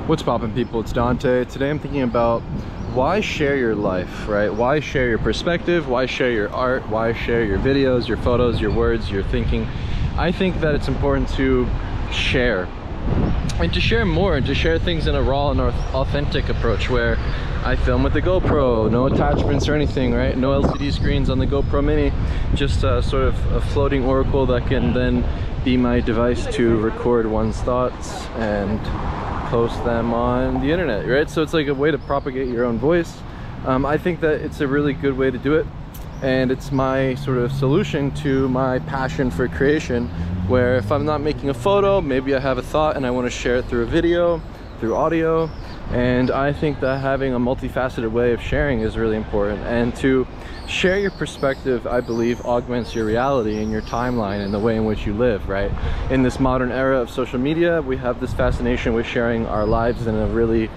What's poppin', people? It's Dante. Today I'm thinking about why share your life, right? Why share your perspective? Why share your art? Why share your videos, your photos, your words, your thinking? I think that it's important to share, and to share more, and to share things in a raw and authentic approach where I film with the GoPro, no attachments or anything, right? No LCD screens on the GoPro Mini, just sort of a floating oracle that can then be my device to record one's thoughts and post them on the internet, right? So it's like a way to propagate your own voice. I think that it's a really good way to do it, and it's my sort of solution to my passion for creation, where if I'm not making a photo, maybe I have a thought and I want to share it through a video, through audio. And I think that having a multifaceted way of sharing is really important, and to share your perspective, I believe, augments your reality and your timeline and the way in which you live, right? In this modern era of social media, we have this fascination with sharing our lives in a really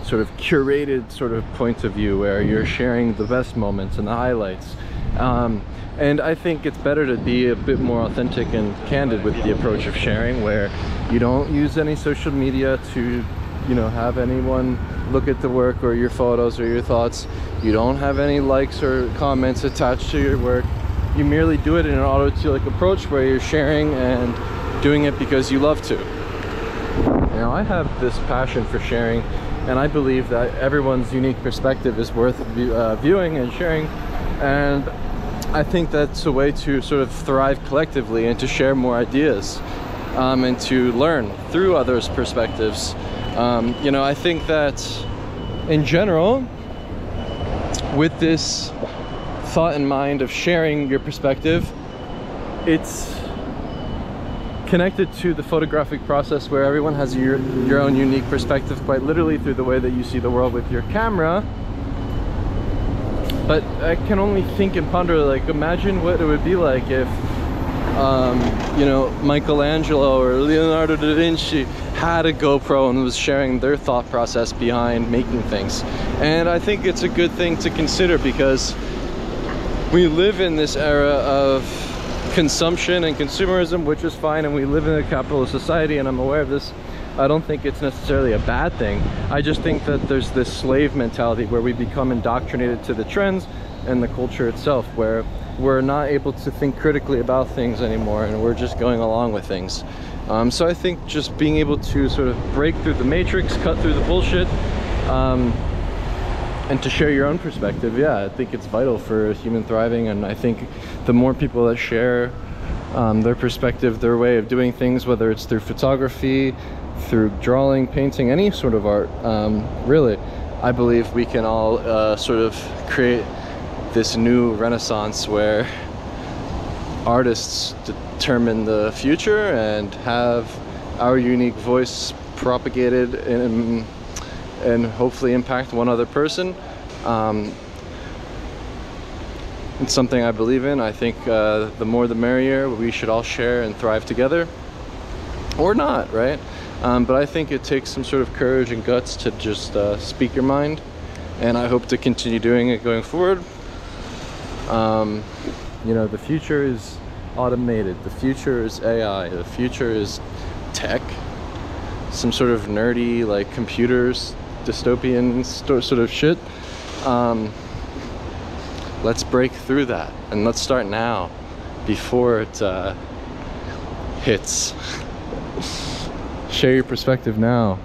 sort of curated sort of point of view, where you're sharing the best moments and the highlights. And I think it's better to be a bit more authentic and candid with the approach of sharing, where you don't use any social media to, you know, have anyone look at the work or your photos or your thoughts. You don't have any likes or comments attached to your work. You merely do it in an autotelic approach where you're sharing and doing it because you love to. Now, I have this passion for sharing, and I believe that everyone's unique perspective is worth viewing and sharing, and I think that's a way to sort of thrive collectively and to share more ideas, and to learn through others' perspectives. You know, I think that in general, with this thought in mind of sharing your perspective, it's connected to the photographic process, where everyone has your own unique perspective, quite literally through the way that you see the world with your camera. But I can only think and ponder, like, imagine what it would be like if you know, Michelangelo or Leonardo da Vinci had a GoPro and was sharing their thought process behind making things. And I think it's a good thing to consider, because we live in this era of consumption and consumerism, which is fine, and we live in a capitalist society, and I'm aware of this. I don't think it's necessarily a bad thing. I just think that there's this slave mentality where we become indoctrinated to the trends and the culture itself, where we're not able to think critically about things anymore, and we're just going along with things. So I think just being able to sort of break through the matrix, cut through the bullshit, and to share your own perspective, yeah, I think it's vital for human thriving. And I think the more people that share their perspective, their way of doing things, whether it's through photography, through drawing, painting, any sort of art, really, I believe we can all sort of create this new renaissance where artists determine the future and have our unique voice propagated and hopefully impact one other person. It's something I believe in. I think the more the merrier. We should all share and thrive together, or not, right? But I think it takes some sort of courage and guts to just speak your mind, and I hope to continue doing it going forward. You know, the future is automated, the future is AI, the future is tech, some sort of nerdy, like, computers, dystopian sort of shit. Let's break through that, and let's start now before it hits. Share your perspective now.